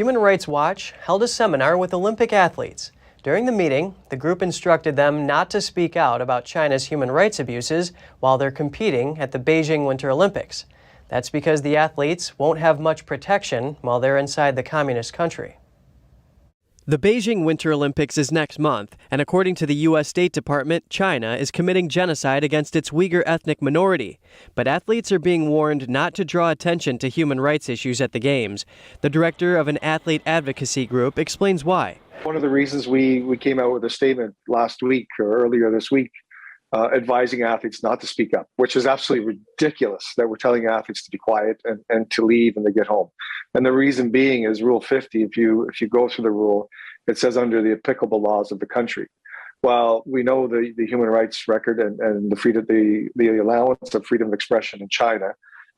Human Rights Watch held a seminar with Olympic athletes. During the meeting, the group instructed them not to speak out about China's human rights abuses while they're competing at the Beijing Winter Olympics. That's because the athletes won't have much protection while they're inside the communist country. The Beijing Winter Olympics is next month, and according to the U.S. State Department, China is committing genocide against its Uyghur ethnic minority. But athletes are being warned not to draw attention to human rights issues at the Games. The director of an athlete advocacy group explains why. One of the reasons we came out with a statement last week or earlier this week advising athletes not to speak up, which is absolutely ridiculous that we're telling athletes to be quiet and to leave and to get home. And the reason being is Rule 50, if you go through the rule, it says under the applicable laws of the country. While we know the human rights record and the allowance of freedom of expression in China,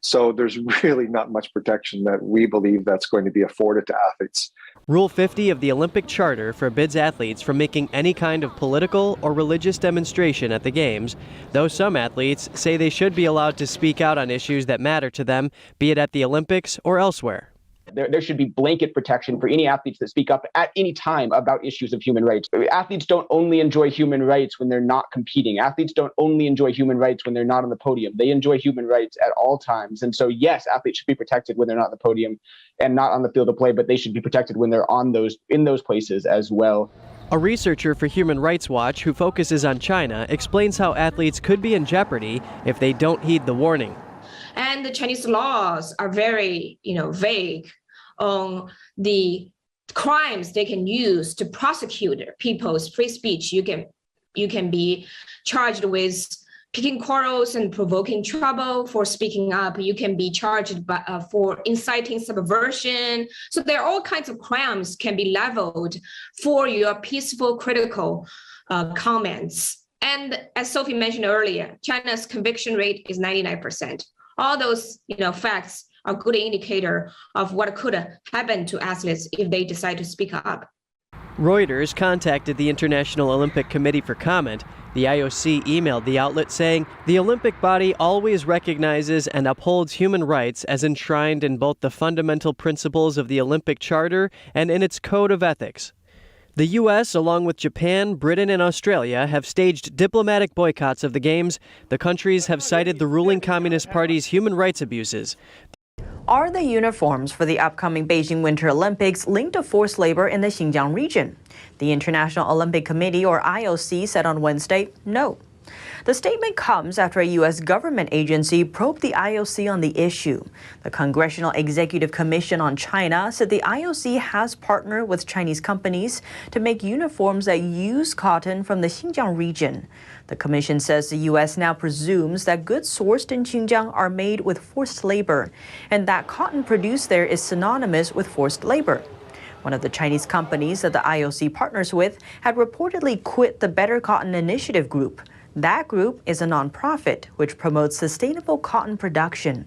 so there's really not much protection that we believe that's going to be afforded to athletes. Rule 50 of the Olympic Charter forbids athletes from making any kind of political or religious demonstration at the Games, though some athletes say they should be allowed to speak out on issues that matter to them, be it at the Olympics or elsewhere. There should be blanket protection for any athletes that speak up at any time about issues of human rights. Athletes don't only enjoy human rights when they're not competing. Athletes don't only enjoy human rights when they're not on the podium. They enjoy human rights at all times. And so, yes, athletes should be protected when they're not on the podium and not on the field of play, but they should be protected when they're in those places as well. A researcher for Human Rights Watch who focuses on China explains how athletes could be in jeopardy if they don't heed the warning. And the Chinese laws are very, vague on the crimes they can use to prosecute people's free speech. You can be charged with picking quarrels and provoking trouble for speaking up. You can be charged for inciting subversion. So there are all kinds of crimes can be leveled for your peaceful, critical comments. And as Sophie mentioned earlier, China's conviction rate is 99%. All those, facts are a good indicator of what could happen to athletes if they decide to speak up. Reuters contacted the International Olympic Committee for comment. The IOC emailed the outlet saying the Olympic body always recognizes and upholds human rights as enshrined in both the fundamental principles of the Olympic Charter and in its code of ethics. The U.S., along with Japan, Britain, and Australia, have staged diplomatic boycotts of the Games. The countries have cited the ruling Communist Party's human rights abuses. Are the uniforms for the upcoming Beijing Winter Olympics linked to forced labor in the Xinjiang region? The International Olympic Committee, or IOC, said on Wednesday, no. The statement comes after a U.S. government agency probed the IOC on the issue. The Congressional Executive Commission on China said the IOC has partnered with Chinese companies to make uniforms that use cotton from the Xinjiang region. The commission says the U.S. now presumes that goods sourced in Xinjiang are made with forced labor, and that cotton produced there is synonymous with forced labor. One of the Chinese companies that the IOC partners with had reportedly quit the Better Cotton Initiative group. That group is a nonprofit which promotes sustainable cotton production.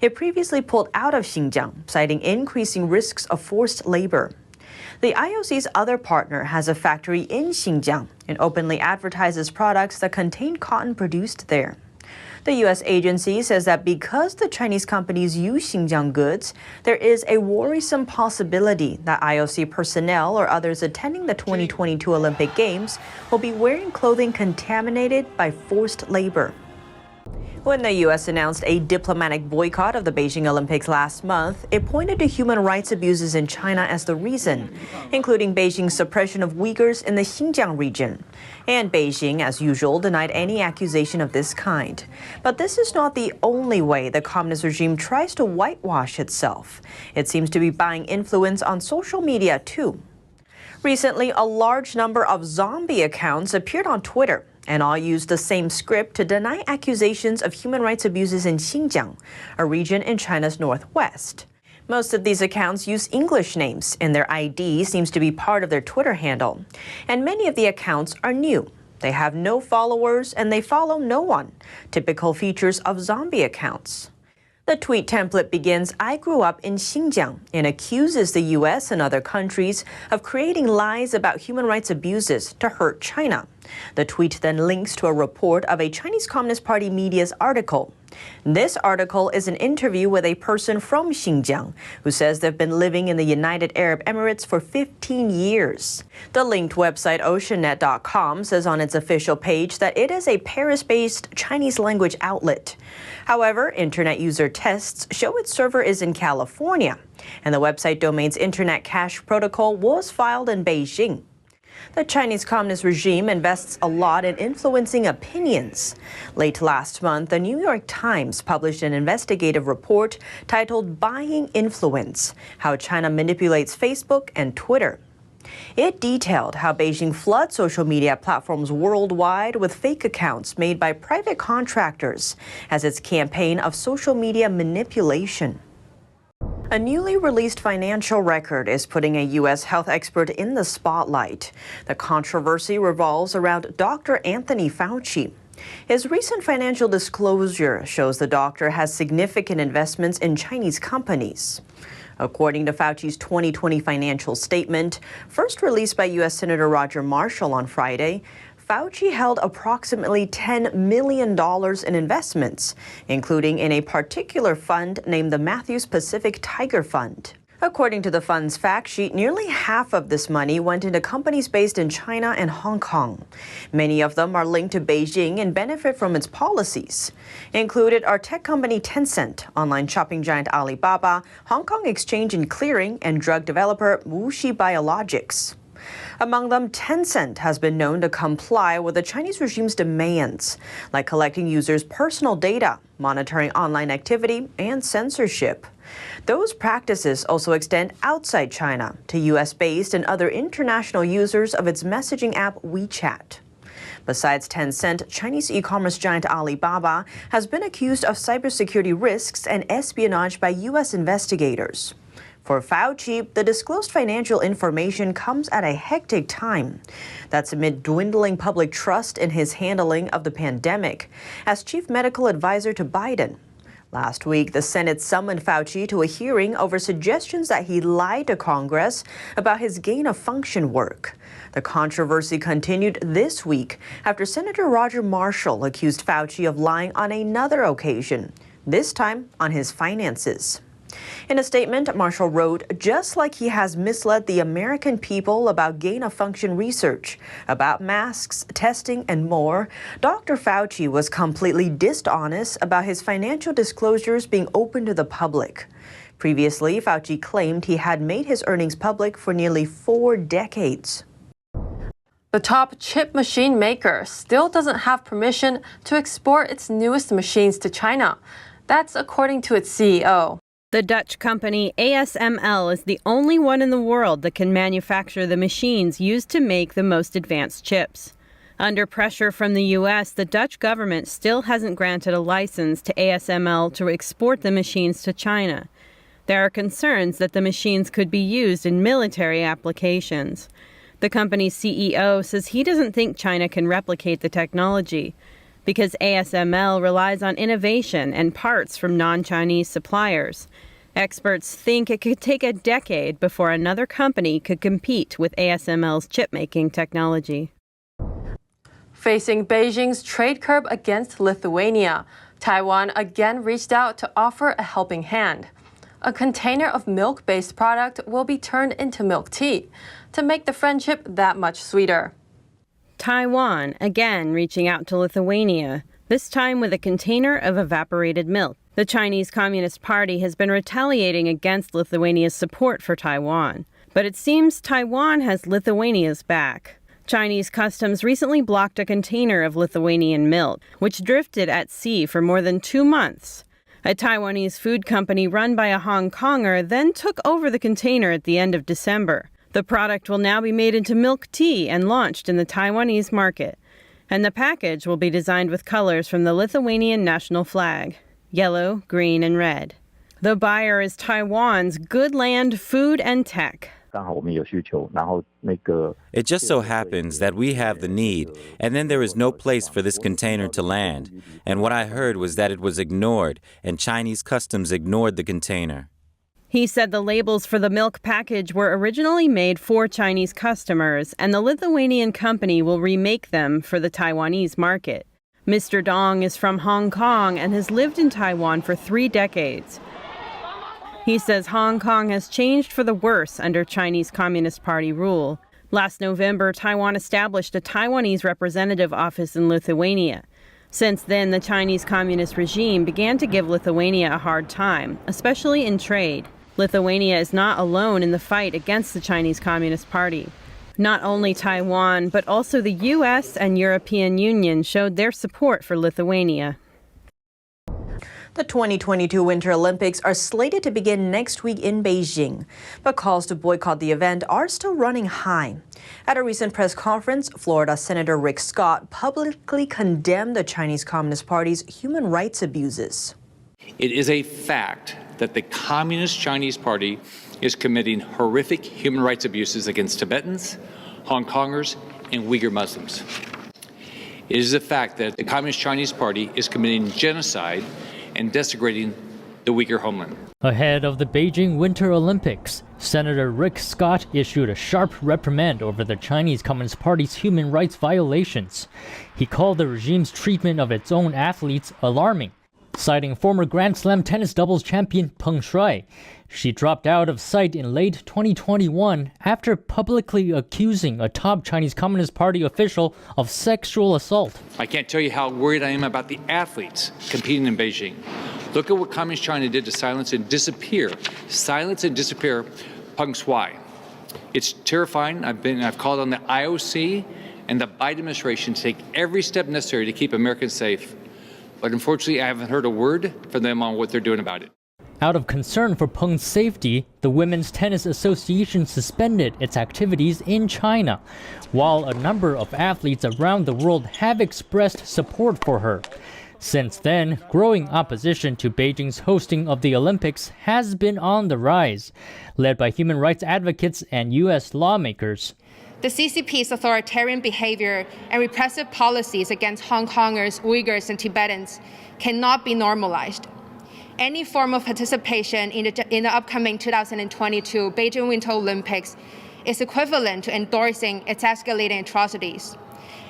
It previously pulled out of Xinjiang, citing increasing risks of forced labor. The IOC's other partner has a factory in Xinjiang and openly advertises products that contain cotton produced there. The U.S. agency says that because the Chinese companies use Xinjiang goods, there is a worrisome possibility that IOC personnel or others attending the 2022 Olympic Games will be wearing clothing contaminated by forced labor. When the U.S. announced a diplomatic boycott of the Beijing Olympics last month, it pointed to human rights abuses in China as the reason, including Beijing's suppression of Uyghurs in the Xinjiang region. And Beijing, as usual, denied any accusation of this kind. But this is not the only way the communist regime tries to whitewash itself. It seems to be buying influence on social media, too. Recently, a large number of zombie accounts appeared on Twitter, and all used the same script to deny accusations of human rights abuses in Xinjiang, a region in China's northwest. Most of these accounts use English names, and their ID seems to be part of their Twitter handle. And many of the accounts are new. They have no followers, and they follow no one, typical features of zombie accounts. The tweet template begins, "I grew up in Xinjiang," and accuses the U.S. and other countries of creating lies about human rights abuses to hurt China. The tweet then links to a report of a Chinese Communist Party media's article. This article is an interview with a person from Xinjiang who says they've been living in the United Arab Emirates for 15 years. The linked website oceannet.com says on its official page that it is a Paris-based Chinese language outlet. However, internet user tests show its server is in California, and the website domain's Internet Cache Protocol was filed in Beijing. The Chinese Communist regime invests a lot in influencing opinions. Late last month, the New York Times published an investigative report titled Buying Influence: How China Manipulates Facebook and Twitter. It detailed how Beijing floods social media platforms worldwide with fake accounts made by private contractors as its campaign of social media manipulation. A newly released financial record is putting a U.S. health expert in the spotlight. The controversy revolves around Dr. Anthony Fauci. His recent financial disclosure shows the doctor has significant investments in Chinese companies. According to Fauci's 2020 financial statement, first released by U.S. Senator Roger Marshall on Friday, Fauci held approximately $10 million in investments, including in a particular fund named the Matthews Pacific Tiger Fund. According to the fund's fact sheet, nearly half of this money went into companies based in China and Hong Kong. Many of them are linked to Beijing and benefit from its policies. Included are tech company Tencent, online shopping giant Alibaba, Hong Kong Exchange and Clearing, and drug developer WuXi Biologics. Among them, Tencent has been known to comply with the Chinese regime's demands, like collecting users' personal data, monitoring online activity, and censorship. Those practices also extend outside China to U.S.-based and other international users of its messaging app WeChat. Besides Tencent, Chinese e-commerce giant Alibaba has been accused of cybersecurity risks and espionage by U.S. investigators. For Fauci, the disclosed financial information comes at a hectic time. That's amid dwindling public trust in his handling of the pandemic as chief medical advisor to Biden. Last week, the Senate summoned Fauci to a hearing over suggestions that he lied to Congress about his gain-of-function work. The controversy continued this week after Senator Roger Marshall accused Fauci of lying on another occasion, this time on his finances. In a statement, Marshall wrote, just like he has misled the American people about gain-of-function research, about masks, testing, and more, Dr. Fauci was completely dishonest about his financial disclosures being open to the public. Previously, Fauci claimed he had made his earnings public for nearly 4 decades. The top chip machine maker still doesn't have permission to export its newest machines to China. That's according to its CEO. The Dutch company ASML is the only one in the world that can manufacture the machines used to make the most advanced chips. Under pressure from the U.S., the Dutch government still hasn't granted a license to ASML to export the machines to China. There are concerns that the machines could be used in military applications. The company's CEO says he doesn't think China can replicate the technology because ASML relies on innovation and parts from non-Chinese suppliers. Experts think it could take a decade before another company could compete with ASML's chip-making technology. Facing Beijing's trade curb against Lithuania, Taiwan again reached out to offer a helping hand. A container of milk-based product will be turned into milk tea to make the friendship that much sweeter. Taiwan again reaching out to Lithuania, this time with a container of evaporated milk. The Chinese Communist Party has been retaliating against Lithuania's support for Taiwan, but it seems Taiwan has Lithuania's back. Chinese customs recently blocked a container of Lithuanian milk, which drifted at sea for more than 2 months. A Taiwanese food company run by a Hong Konger then took over the container at the end of December. The product will now be made into milk tea and launched in the Taiwanese market. And the package will be designed with colors from the Lithuanian national flag, yellow, green, and red. The buyer is Taiwan's Goodland Food and Tech. It just so happens that we have the need, and then there is no place for this container to land. And what I heard was that it was ignored, and Chinese customs ignored the container. He said the labels for the milk package were originally made for Chinese customers, and the Lithuanian company will remake them for the Taiwanese market. Mr. Dong is from Hong Kong and has lived in Taiwan for 3 decades. He says Hong Kong has changed for the worse under Chinese Communist Party rule. Last November, Taiwan established a Taiwanese representative office in Lithuania. Since then, the Chinese Communist regime began to give Lithuania a hard time, especially in trade. Lithuania is not alone in the fight against the Chinese Communist Party. Not only Taiwan, but also the U.S. and European Union showed their support for Lithuania. The 2022 Winter Olympics are slated to begin next week in Beijing, but calls to boycott the event are still running high. At a recent press conference, Florida Senator Rick Scott publicly condemned the Chinese Communist Party's human rights abuses. It is a fact that the Communist Chinese Party is committing horrific human rights abuses against Tibetans, Hong Kongers, and Uyghur Muslims. It is a fact that the Communist Chinese Party is committing genocide and desecrating the Uyghur homeland. Ahead of the Beijing Winter Olympics, Senator Rick Scott issued a sharp reprimand over the Chinese Communist Party's human rights violations. He called the regime's treatment of its own athletes alarming, citing former Grand Slam tennis doubles champion Peng Shuai. She dropped out of sight in late 2021 after publicly accusing a top Chinese Communist Party official of sexual assault. I can't tell you how worried I am about the athletes competing in Beijing. Look at what Communist China did to silence and disappear Peng Shuai. It's terrifying. I've called on the IOC and the Biden administration to take every step necessary to keep Americans safe. But unfortunately, I haven't heard a word from them on what they're doing about it. Out of concern for Peng's safety, the Women's Tennis Association suspended its activities in China, while a number of athletes around the world have expressed support for her. Since then, growing opposition to Beijing's hosting of the Olympics has been on the rise, led by human rights advocates and U.S. lawmakers. The CCP's authoritarian behavior and repressive policies against Hong Kongers, Uyghurs, and Tibetans cannot be normalized. Any form of participation in the upcoming 2022 Beijing Winter Olympics is equivalent to endorsing its escalating atrocities.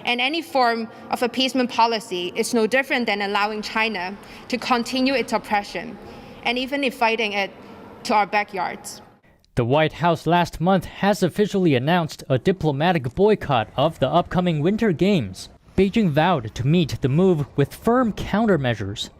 And any form of appeasement policy is no different than allowing China to continue its oppression, and even inviting it to our backyards. The White House last month has officially announced a diplomatic boycott of the upcoming Winter Games. Beijing vowed to meet the move with firm countermeasures.